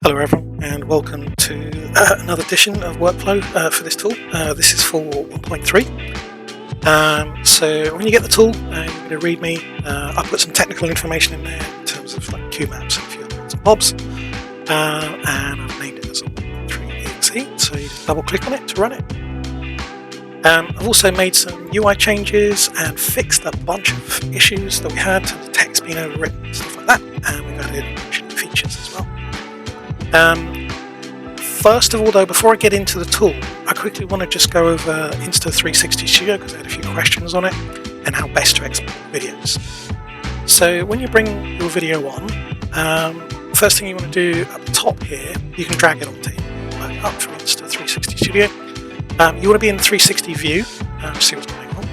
Hello everyone, and welcome to another edition of Workflow for this tool. This is for 1.3. So when you get the tool, you're going to read me. I'll put some technical information in there in terms of like CUBEMAPs and a few other bits and bobs. And I've named it as a 1.3exe, so you can double click on it to run it. I've also made some UI changes and fixed a bunch of issues that we had, the text being overwritten, stuff like that, and we've added a bunch of new features as well. First of all though, before I get into the tool, I quickly want to just go over Insta 360 Studio because I had a few questions on it and how best to export videos. So when you bring your video on, first thing you want to do up top here, you can drag it onto up from Insta 360 Studio. You want to be in 360 view, see what's going on,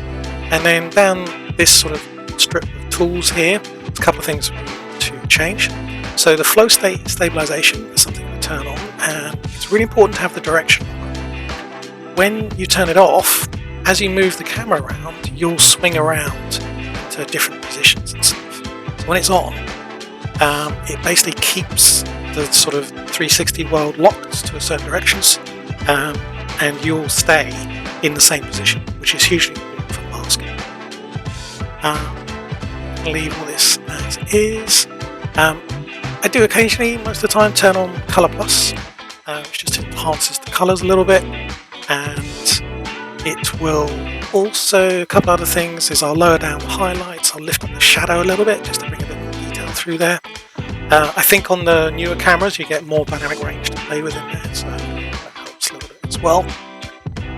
and then down this sort of strip of tools here, there's a couple of things we want to change. So the flow state stabilization is something to turn on, and it's really important to have the direction lock on. When you turn it off, as you move the camera around, you'll swing around to different positions and stuff. So when it's on, it basically keeps the sort of 360 world locked to certain directions, and you'll stay in the same position, which is hugely important for masking. I'll leave all this as is. I do occasionally, most of the time, turn on Color Plus, which just enhances the colors a little bit, and it will also, a couple other things is I'll lower down the highlights, I'll lift up the shadow a little bit just to bring a bit more detail through there. I think on the newer cameras you get more dynamic range to play with in there, so that helps a little bit as well.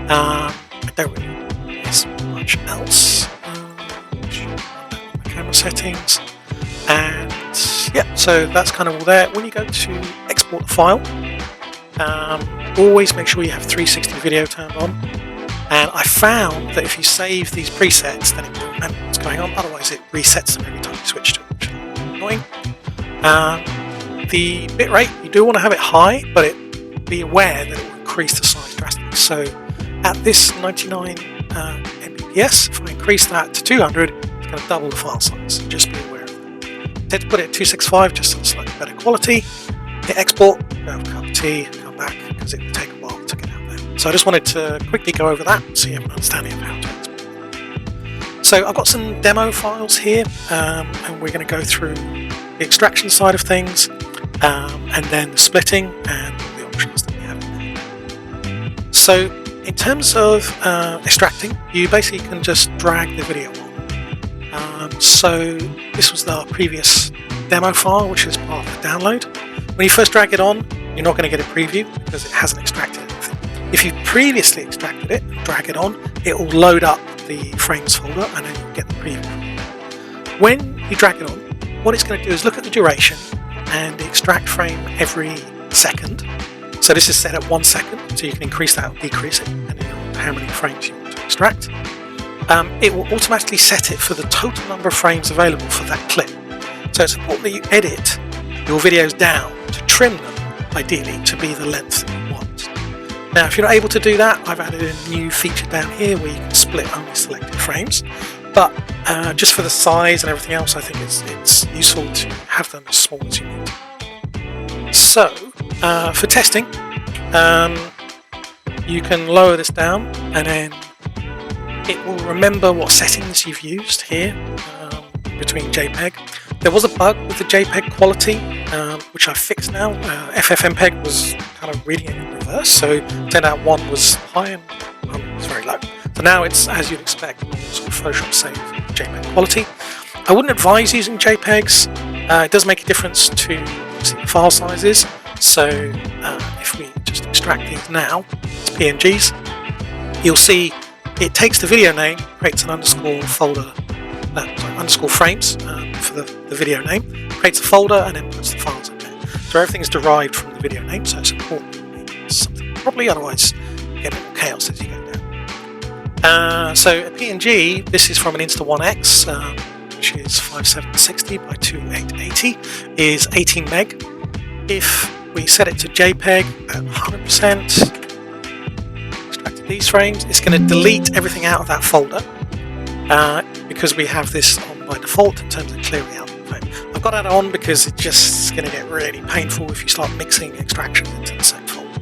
I don't really miss much else. The camera settings, and yeah, so that's kind of all there. When you go to export the file, always make sure you have 360 video turned on. And I found that if you save these presets, then it will remember what's going on. Otherwise, it resets them every time you switch to it, which is annoying. The bitrate, you do want to have it high, but be aware that it will increase the size drastically. So at this 99 Mbps, if I increase that to 200, it's going to double the file size. So just be aware. To put it at 265 just for slightly better quality, hit export, go have a cup of tea, come back because it will take a while to get out there. So I just wanted to quickly go over that so you have an understanding of how to export. So I've got some demo files here, and we're going to go through the extraction side of things, and then the splitting and the options that we have in there. So in terms of extracting, you basically can just drag the video on. So this was our previous demo file, which is part of the download. When you first drag it on, you're not going to get a preview because it hasn't extracted anything. If you previously extracted it and drag it on, it will load up the frames folder and then you'll get the preview. When you drag it on, what it's going to do is look at the duration and extract frame every second. So this is set at 1 second, so you can increase that or decrease it depending on how many frames you want to extract. It will automatically set it for the total number of frames available for that clip. So it's important that you edit your videos down to trim them, ideally, to be the length that you want. Now, if you're not able to do that, I've added a new feature down here where you can split only selected frames. But just for the size and everything else, I think it's useful to have them as small as you need. So, for testing, you can lower this down and then it will remember what settings you've used here between JPEG. There was a bug with the JPEG quality, which I fixed now. FFmpeg was kind of reading it in reverse, so it turned out 1 was high and 1 was very low. So now it's, as you'd expect, sort of Photoshop save JPEG quality. I wouldn't advise using JPEGs. It does make a difference to the file sizes. So if we just extract these now as PNGs, you'll see it takes the video name, creates an underscore folder, underscore frames for the video name, creates a folder and then puts the files in there. So everything's derived from the video name, so it's important to make something properly, otherwise you get a bit more chaos as you go down. So a PNG, this is from an Insta1X, which is 5760 by 2880, is 18 meg. If we set it to JPEG at 100%, these frames, it's going to delete everything out of that folder because we have this on by default in terms of clearing out the frame. I've got that on because it's just going to get really painful if you start mixing extraction into the same folder.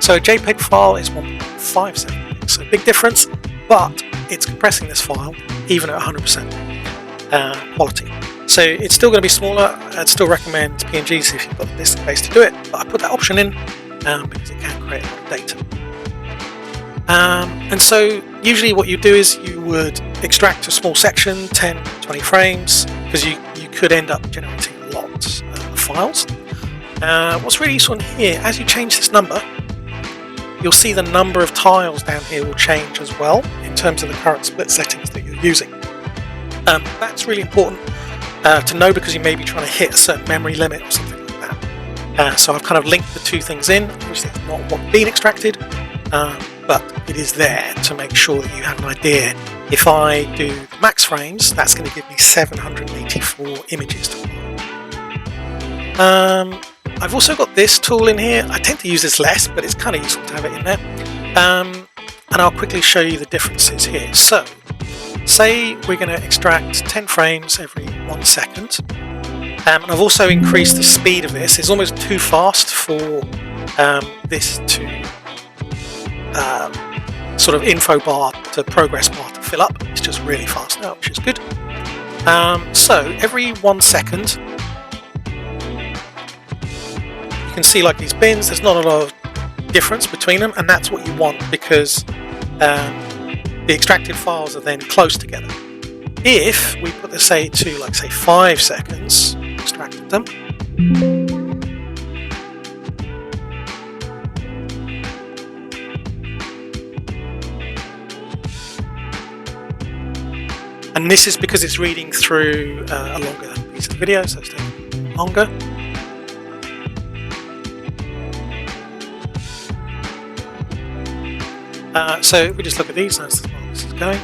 So a JPEG file is 1.57, so big difference, but it's compressing this file even at 100% quality. So it's still going to be smaller. I'd still recommend PNGs if you've got the disk space to do it, but I put that option in because it can create a lot of data. And so usually what you do is you would extract a small section, 10, 20 frames, because you could end up generating a lot of files. What's really useful in here, as you change this number, you'll see the number of tiles down here will change as well in terms of the current split settings that you're using. That's really important to know because you may be trying to hit a certain memory limit or something like that. So I've kind of linked the two things in. Obviously it's not what's being extracted, but it is there to make sure that you have an idea. If I do the max frames, that's going to give me 784 images to upload. I've also got this tool in here. I tend to use this less, but it's kind of useful to have it in there. And I'll quickly show you the differences here. So, say we're going to extract 10 frames every 1 second. And I've also increased the speed of this. It's almost too fast for this to sort of info bar to progress bar to fill up. It's just really fast now, which is good. So every 1 second, you can see like these bins, there's not a lot of difference between them, and that's what you want because the extracted files are then close together. If we put this say to like say 5 seconds, extracted them, and this is because it's reading through a longer piece of video, so it's taking longer. So if we just look at these, that's the one this is going.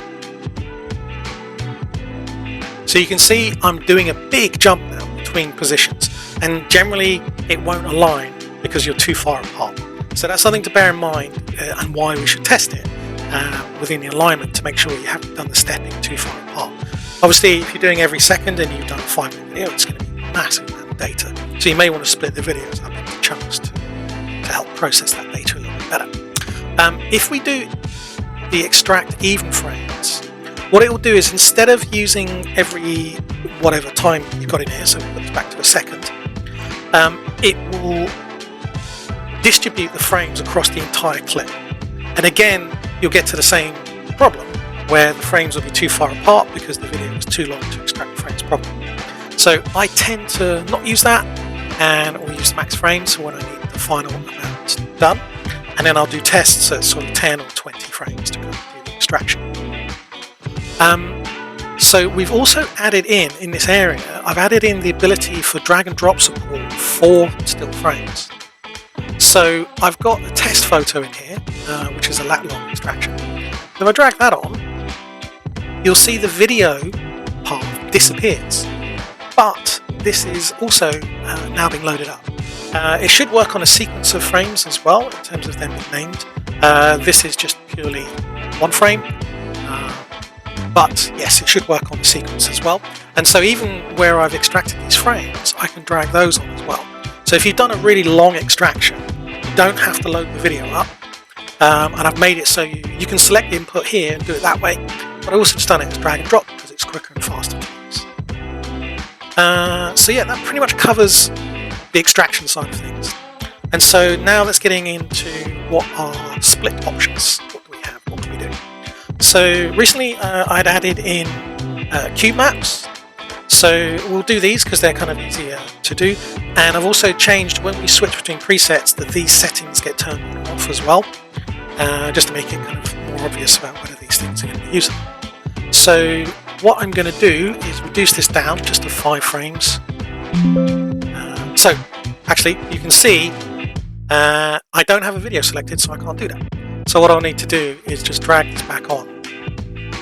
So you can see I'm doing a big jump now between positions, and generally it won't align because you're too far apart. So that's something to bear in mind and why we should test it within the alignment to make sure you haven't done the stepping too far apart. Obviously, if you're doing every second and you've done a 5-minute video, it's going to be a massive amount of data. So you may want to split the videos up into chunks to help process that data a little bit better. If we do the extract even frames, what it will do is instead of using every whatever time you've got in here, so we put this back to a second, it will distribute the frames across the entire clip. And again, you'll get to the same problem where the frames will be too far apart because the video is too long to extract the frames properly. So I tend to not use that, and or use max frames for when I need the final amount done. And then I'll do tests at sort of 10 or 20 frames to go do the extraction. So we've also added in this area, I've added in the ability for drag and drop support for still frames. So I've got a test photo in here, which is a lat long extraction. If I drag that on, you'll see the video part disappears. But this is also now being loaded up. It should work on a sequence of frames as well in terms of them being named. This is just purely one frame, but yes, it should work on a sequence as well. And so even where I've extracted these frames, I can drag those on as well. So if you've done a really long extraction, you don't have to load the video up. And I've made it so you can select the input here and do it that way. But I also just done it as drag and drop because it's quicker and faster to use. So yeah, that pretty much covers the extraction side of things. And so now let's getting into what are split options. What do we have? What can we do? So recently I'd added in cube maps. So we'll do these because they're kind of easier to do. And I've also changed when we switch between presets that these settings get turned on and off as well, just to make it kind of more obvious about whether these things are going to be used. So what I'm going to do is reduce this down just to 5 frames. So actually you can see I don't have a video selected, so I can't do that. So what I'll need to do is just drag this back on,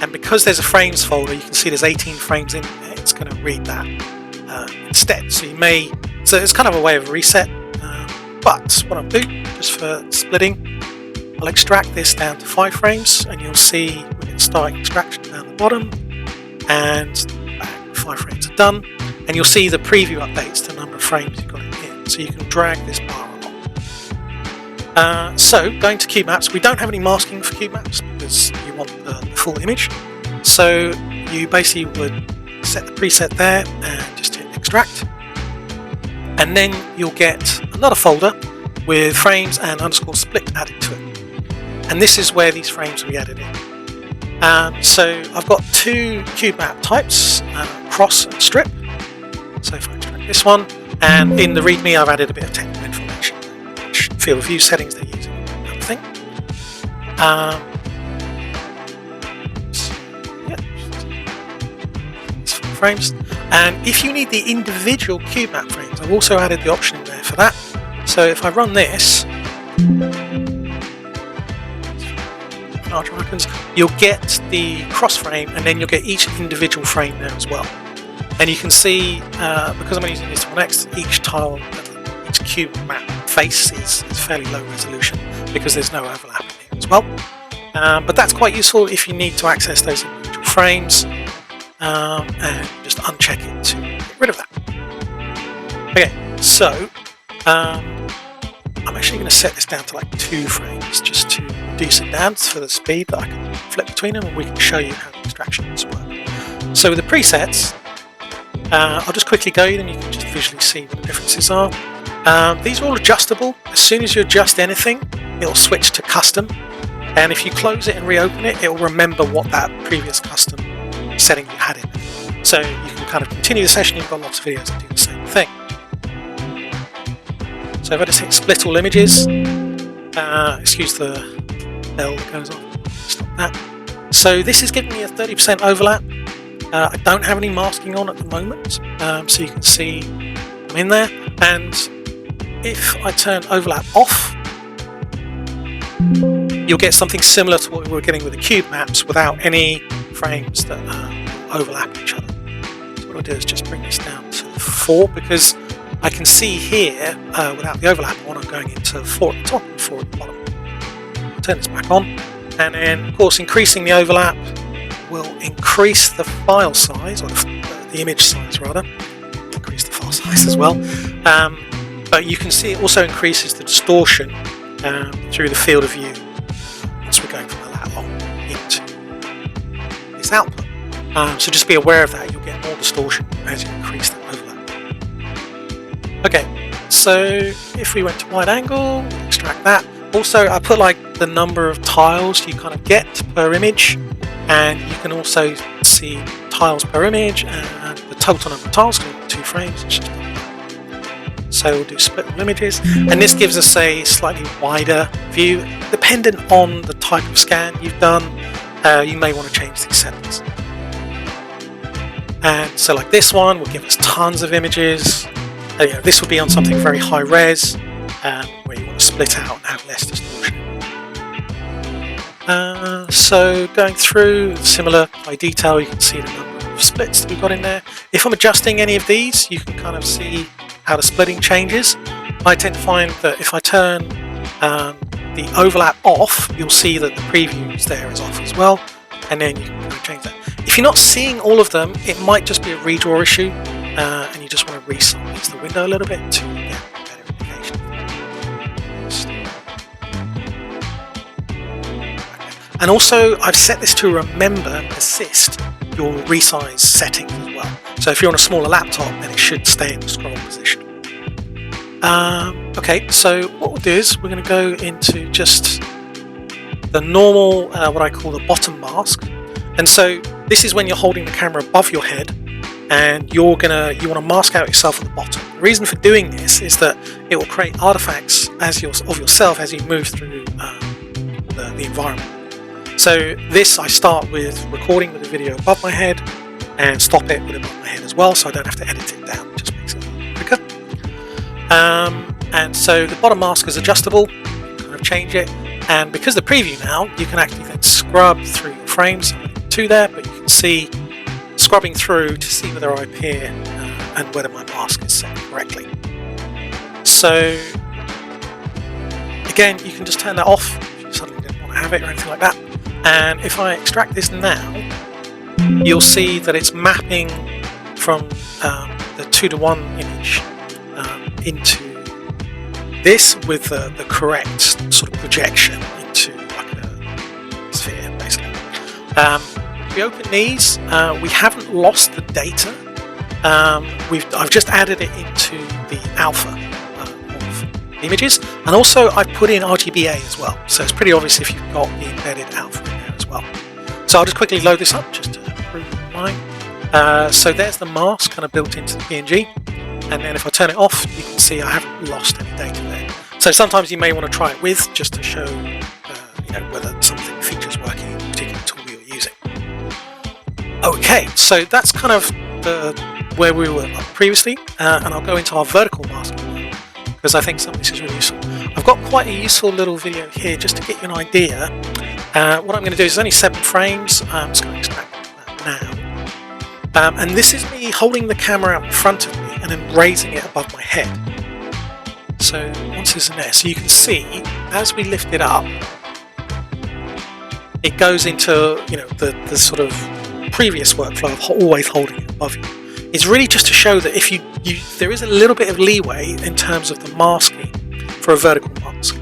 and because there's a frames folder, you can see there's 18 frames in there. It's going to read that instead. So it's kind of a way of reset. But what I'll do, just for splitting, I'll extract this down to 5 frames, and you'll see we can start extraction down the bottom, and bang, 5 frames are done. And and you'll see the preview updates the number of frames you've got in here. So you can drag this bar along. So going to cube maps, we don't have any masking for cube maps because you want the full image. So you basically would set the preset there and just hit extract, and then you'll get another folder with frames and underscore split added to it, and this is where these frames will be added in. So I've got two cube map types, cross and strip. So if I extract this one, and in the readme I've added a bit of technical information, which field of view settings they're using, that kind of thing. Frames, and if you need the individual cube map frames, I've also added the option in there for that. So if I run this, larger icons, you'll get the cross frame, and then you'll get each individual frame there as well. And you can see, because I'm using this 1x, each tile, each cube map face is fairly low resolution because there's no overlap in here as well. But that's quite useful if you need to access those individual frames. And just uncheck it to get rid of that. Okay, so I'm actually going to set this down to like 2 frames just to reduce it down for the speed that I can flip between them, and we can show you how the extractions work. So with the presets, I'll just quickly go them, you can just visually see what the differences are. These are all adjustable. As soon as you adjust anything, it'll switch to custom, and if you close it and reopen it, it'll remember what that previous custom setting you had in there. So you can kind of continue the session. You've got lots of videos that do the same thing. So if I just hit split all images, excuse the bell that goes off, stop that. So this is giving me a 30% overlap. I don't have any masking on at the moment, so you can see I'm in there, and if I turn overlap off, you'll get something similar to what we were getting with the cube maps without any frames that overlap each other. So what I'll do is just bring this down to 4, because I can see here without the overlap one, I'm going into 4 at the top and 4 at the bottom. I'll turn this back on, and then of course increasing the overlap will increase the file size, or the image size rather, increase the file size as well. But you can see it also increases the distortion through the field of view once we're going from the lat long into this output. So just be aware of that, you'll get more distortion as you increase that overlap. Okay, so if we went to wide angle, extract that. Also, I put like the number of tiles you kind of get per image, and you can also see tiles per image and the total number of tiles, 2 frames. It's just so we'll do split all images, and this gives us a slightly wider view. Dependent on the type of scan you've done, you may want to change these settings. And so like this one will give us tons of images. This will be on something very high res, where you want to split out and have less distortion. So going through, similar by detail, you can see the number of splits that we've got in there. If I'm adjusting any of these, you can kind of see how the splitting changes. I tend to find that if I turn the overlap off, you'll see that the previews there is off as well, and then you can kind of change that. If you're not seeing all of them, it might just be a redraw issue, and you just want to resize the window a little bit to get a better indication. And also, I've set this to remember and persist your resize settings as well. So if you're on a smaller laptop, then it should stay in the scroll position. Okay, so what we'll do is we're going to go into just the normal, what I call the bottom mask. And so this is when you're holding the camera above your head, and you want to mask out yourself at the bottom. The reason for doing this is that it will create artifacts of yourself as you move through the environment. So this, I start with recording with the video above my head and stop it with it above my head as well, so I don't have to edit it down. It just makes it a little quicker. And so the bottom mask is adjustable. You can kind of change it, and because the preview now, you can actually then scrub through your frames to there, but you can see scrubbing through to see whether I appear and whether my mask is set correctly. So again, you can just turn that off if you suddenly didn't want to have it or anything like that. And if I extract this now, you'll see that it's mapping from the 2:1 image into this with the correct sort of projection into like a sphere, basically. If we open these, we haven't lost the data. I've just added it into the alpha of images, and also I've put in RGBA as well, so it's pretty obvious if you've got the embedded alpha in there as well. So I'll just quickly load this up just to prove mine. So there's the mask kind of built into the PNG, and then if I turn it off, you can see I haven't lost any data there. So sometimes you may want to try it with, just to show whether something features working in the particular tool you're using. Okay, so that's kind of where we were previously, and I'll go into our vertical mask because I think some of this is really useful. I've got quite a useful little video here just to get you an idea. What I'm going to do is only 7 frames. I'm just going to extract that now. And this is me holding the camera out in front of me and then raising it above my head. So once it's in there, so you can see as we lift it up, it goes into the sort of previous workflow of always holding it above you. It's really just to show that if there is a little bit of leeway in terms of the masking for a vertical mask.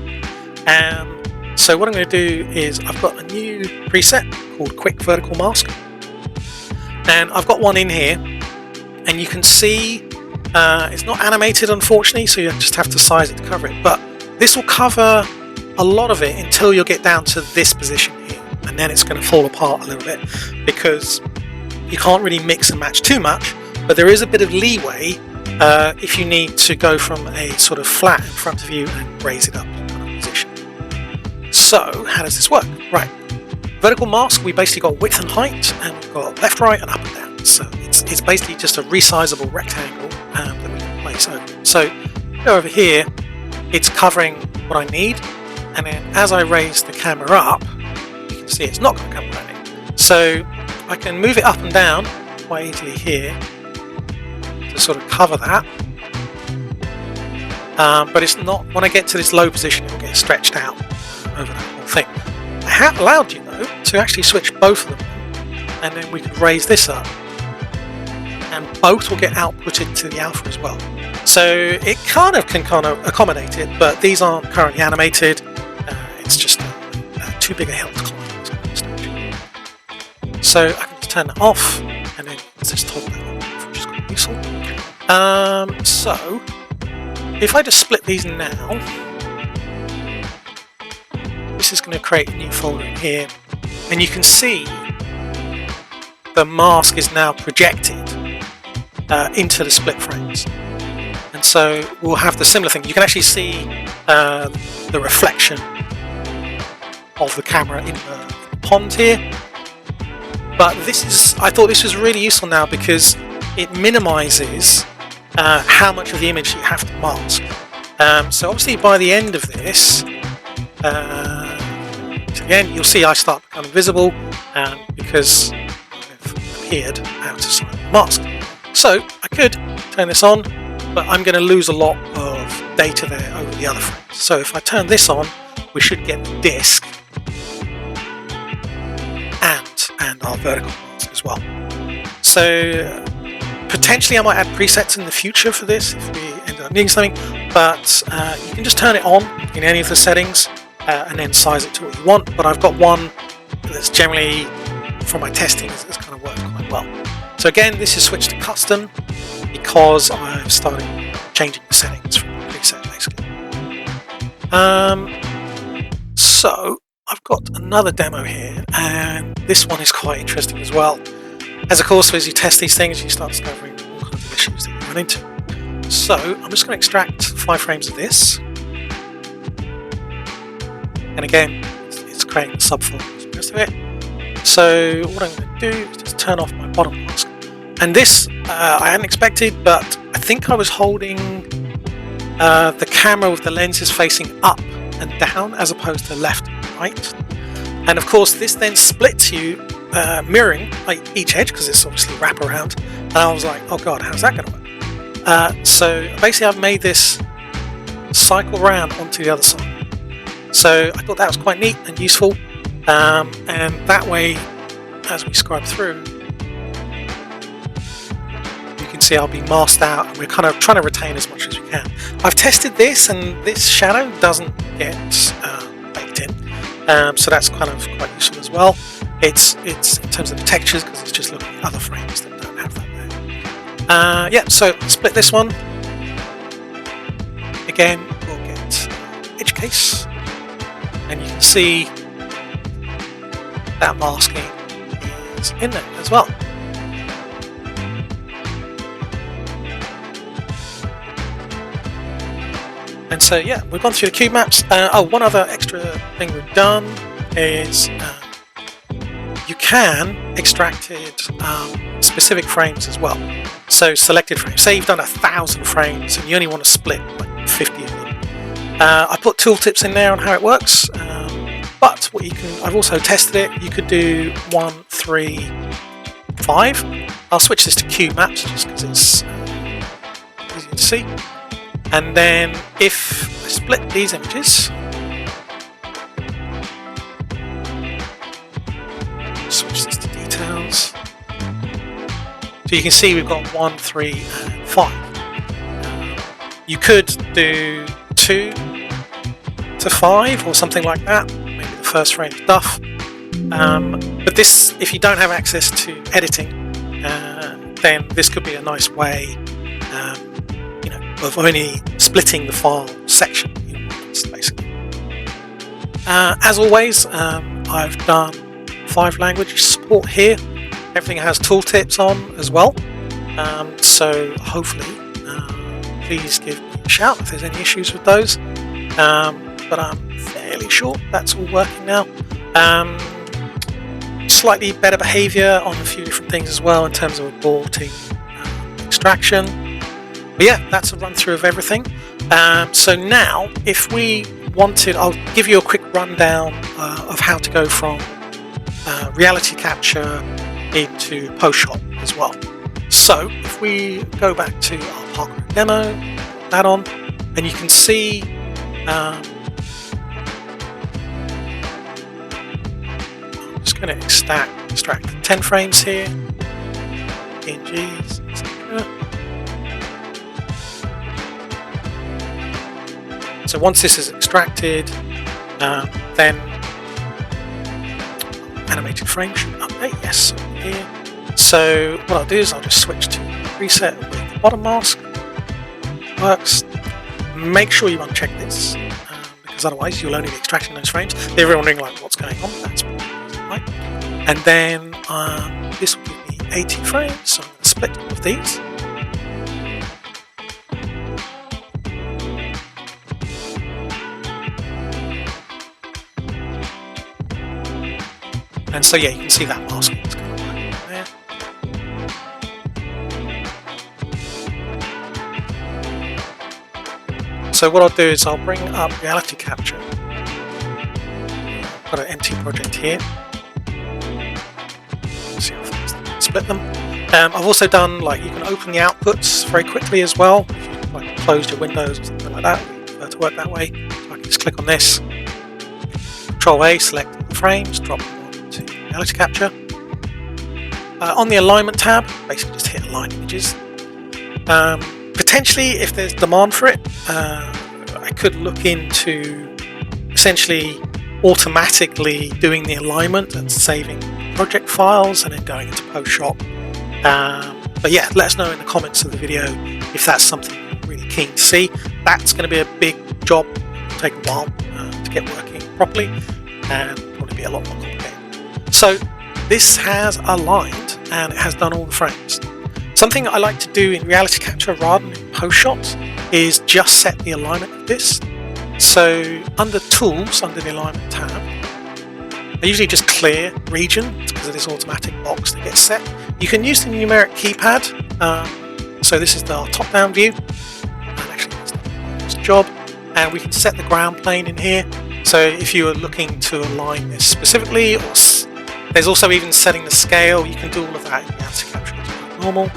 So what I'm going to do is I've got a new preset called Quick Vertical Mask, and I've got one in here, and you can see it's not animated unfortunately, so you just have to size it to cover it, but this will cover a lot of it until you'll get down to this position here, and then it's going to fall apart a little bit because you can't really mix and match too much, but there is a bit of leeway if you need to go from a sort of flat in front of you and raise it up kind of position. So how does this work? Right, vertical mask, we basically got width and height, and we've got left, right and up and down. So it's basically just a resizable rectangle that we can place over. So go over here, it's covering what I need, and then as I raise the camera up, you can see it's not going to come around it. So I can move it up and down quite easily here to sort of cover that, but it's not, when I get to this low position, it will get stretched out over that whole thing. I have allowed you though to actually switch both of them, and then we can raise this up, and both will get outputted to the alpha as well. So it can accommodate it, but these aren't currently animated. It's just too big a hill to climb. So I can just turn that off, and then just toggle that on, which is quite useful. So if I just split these now, this is going to create a new folder in here, and you can see the mask is now projected into the split frames. And so we'll have the similar thing. You can actually see the reflection of the camera in the pond here. But I thought this was really useful now because it minimizes how much of the image you have to mask. So obviously by the end of this, to the end, you'll see I start becoming visible because I've appeared out of sight of the mask. So I could turn this on, but I'm going to lose a lot of data there over the other frames. So if I turn this on, we should get the disk and our vertical mask as well. So potentially I might add presets in the future for this if we end up needing something, but you can just turn it on in any of the settings and then size it to what you want. But I've got one that's generally, from my testing, it's kind of worked quite well. So again, this is switched to custom because I've started changing the settings from the preset basically. So I've got another demo here, and this one is quite interesting as well. As of course, as you test these things, you start discovering all kinds of issues that you run into. So I'm just going to extract 5 frames of this, and again, it's creating a subfolder for the rest of it. So what I'm going to do is just turn off my bottom mask. And this I hadn't expected, but I think I was holding the camera with the lenses facing up and down as opposed to left and right. And of course this then splits you, mirroring like each edge because it's obviously wraparound. And I was like, oh god, how's that going to work? So basically I've made this cycle round onto the other side. So I thought that was quite neat and useful. And that way, as we scrub through, see I'll be masked out, and we're kind of trying to retain as much as we can. I've tested this, and this shadow doesn't get baked in, so that's kind of quite useful as well. It's in terms of the textures, because it's just looking at other frames that don't have that there. Yeah, so split this one. Again, we'll get edge case, and you can see that masking is in there as well. And so yeah, we've gone through the cube maps. Oh, one other extra thing we've done is you can extract specific frames as well. So selected frames. Say you've done 1,000 frames and you only want to split like 50 of them. I put tooltips in there on how it works. But what you can, I've also tested it. You could do 1, 3, 5. I'll switch this to cube maps just because it's easier to see. And then if I split these images, switch this to details. So you can see we've got 1, 3, and 5. You could do 2 to 5 or something like that. Maybe the first frame stuff. But this, if you don't have access to editing, then this could be a nice way, of only splitting the file section in once, basically. As always, I've done 5 language support here. Everything has tooltips on as well. So hopefully, please give me a shout if there's any issues with those. But I'm fairly sure that's all working now. Slightly better behavior on a few different things as well in terms of aborting extraction. But yeah, that's a run through of everything. So now, if we wanted, I'll give you a quick rundown of how to go from reality capture into Postshot as well. So if we go back to our Park demo, put that on, and you can see I'm just going to extract 10 frames here, PNGs, etc. So once this is extracted, then animated frame should update. Yes, here. So what I'll do is I'll just switch to preset with the bottom mask. Works. Make sure you uncheck this, because otherwise you'll only be extracting those frames. They're wondering like what's going on. That's right. And then this will give me 80 frames. So I'm going to split all of these. And so yeah, you can see that masking is going to work there. So what I'll do is I'll bring up reality capture. I've got an empty project here. See how fast I can split them. I've also done, like, you can open the outputs very quickly as well. If you like closed your windows or something like that, you prefer to work that way. So I can just click on this, Control A, select the frames, drop them to reality capture. On the alignment tab, basically just hit align images. Potentially, if there's demand for it, I could look into essentially automatically doing the alignment and saving project files and then going into Postshot. But yeah, let us know in the comments of the video if that's something you're really keen to see. That's going to be a big job. It'll take a while to get working properly, and probably be a lot more complicated. So this has aligned and it has done all the frames. Something I like to do in reality capture rather than in Postshot is just set the alignment of this. So under Tools, under the Alignment tab, I usually just clear region because of this automatic box that gets set. You can use the numeric keypad. So this is the top-down view. And actually that's the job. And we can set the ground plane in here. So if you are looking to align this specifically, or there's also even setting the scale. You can do all of that in reality capture as normal.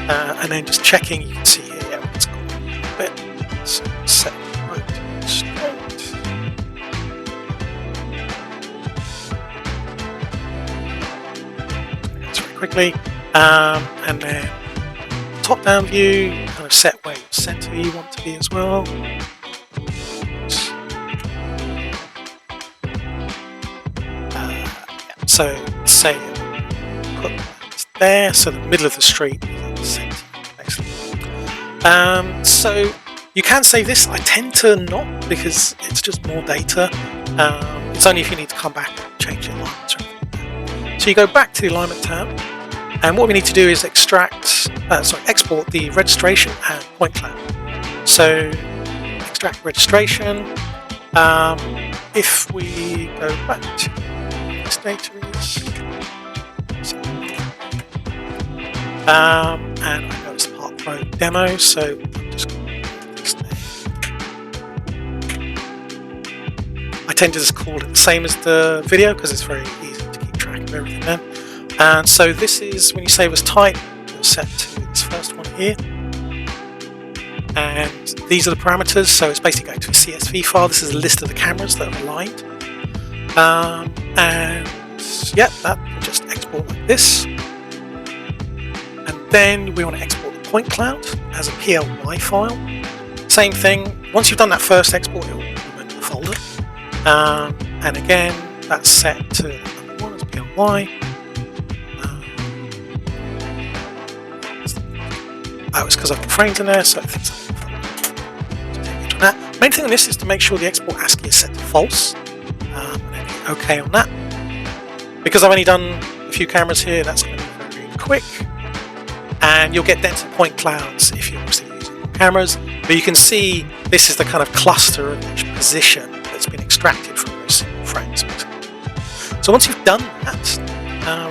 And then just checking, you can see here, yeah, it's got a bit. So set right straight. That's very quickly. And then top-down view, kind of set where your center you want to be as well. So say put that there, so the middle of the street is the center, basically. So you can save this. I tend to not, because it's just more data. It's only if you need to come back and change the alignments or anything. So you go back to the alignment tab, and what we need to do is export the registration and point cloud. So extract registration. If we go back to this data is, and I go to Part Pro demo, so I'm just going to put this there. I tend to just call it the same as the video because it's very easy to keep track of everything then. And so this is when you save as type, you'll set to this first one here. And these are the parameters, so it's basically going to a CSV file. This is a list of the cameras that are aligned. And yeah, that will just export like this. And then we want to export the point cloud as a PLY file. Same thing, once you've done that first export, it will remember the folder. And again, that's set to number 1 as PLY. It's because I've got frames in there, so it thinks I'm that. Main thing on this is to make sure the export ASCII is set to false. And then hit OK on that. Because I've only done a few cameras here, that's going to be very quick. And you'll get denser point clouds if you're obviously using cameras. But you can see this is the kind of cluster of each position that's been extracted from those single frames. So once you've done that,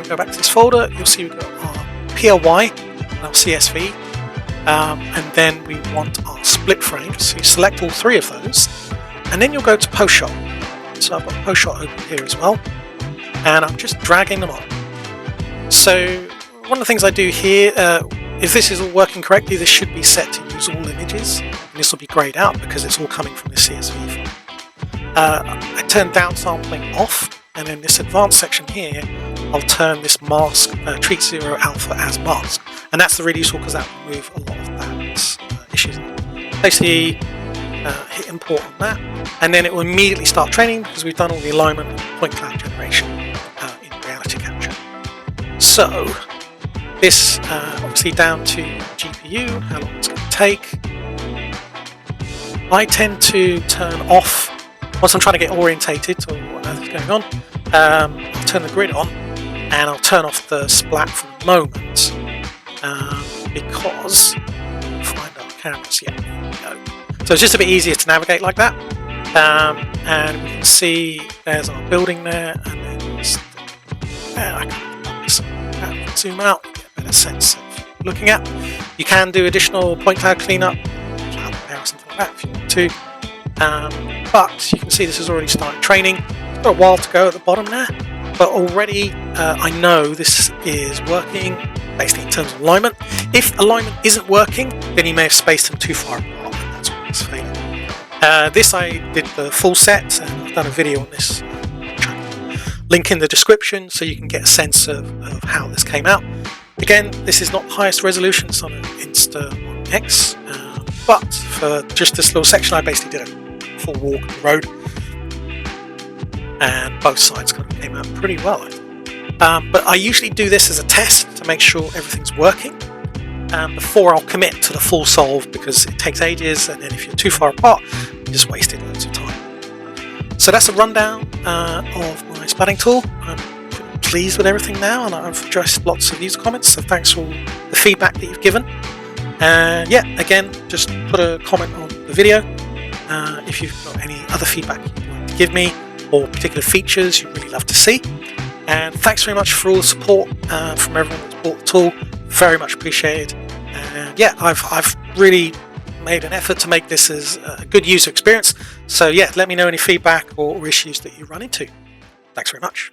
we go back to this folder, you'll see we've got our PLY and our CSV. And then we want our split frames, so you select all 3 of those, and then you'll go to Postshot. So I've got Postshot open here as well, and I'm just dragging them on. So one of the things I do here, if this is all working correctly, this should be set to use all images, and this will be grayed out because it's all coming from the CSV file. I turn downsampling off, and in this advanced section here, I'll turn this mask, treat 0 alpha as mask. And that's really useful because that will remove a lot of that issues. Basically, hit import on that, and then it will immediately start training because we've done all the alignment and point cloud generation in reality capture. So, this obviously down to GPU, how long it's going to take. I tend to turn off, once I'm trying to get orientated to what is going on, I'll turn the grid on, and I'll turn off the splat for the moment. Because find our cameras, yeah, there we go. So it's just a bit easier to navigate like that, and we can see there's our building there, and then I can zoom out, get a better sense of looking at. You can do additional point cloud cleanup, cloud repair or something like that if you want to, but you can see this has already started training. It's got a while to go at the bottom there, but already I know this is working. Basically in terms of alignment. If alignment isn't working, then you may have spaced them too far apart, and that's why it's failing. This I did the full set, and I've done a video on this. Link in the description so you can get a sense of how this came out. Again, this is not the highest resolution, it's on an Insta X, but for just this little section I basically did a full walk of the road, and both sides kind of came out pretty well, I think. But I usually do this as a test to make sure everything's working before I'll commit to the full solve, because it takes ages, and then if you're too far apart, you just wasted loads of time. So that's a rundown of my splatting tool. I'm pretty pleased with everything now, and I've addressed lots of user comments, so thanks for all the feedback that you've given. And yeah, again, just put a comment on the video if you've got any other feedback you'd like to give me, or particular features you'd really love to see. And thanks very much for all the support from everyone that's bought the tool. Very much appreciated. And yeah, I've really made an effort to make this as a good user experience. So yeah, let me know any feedback or issues that you run into. Thanks very much.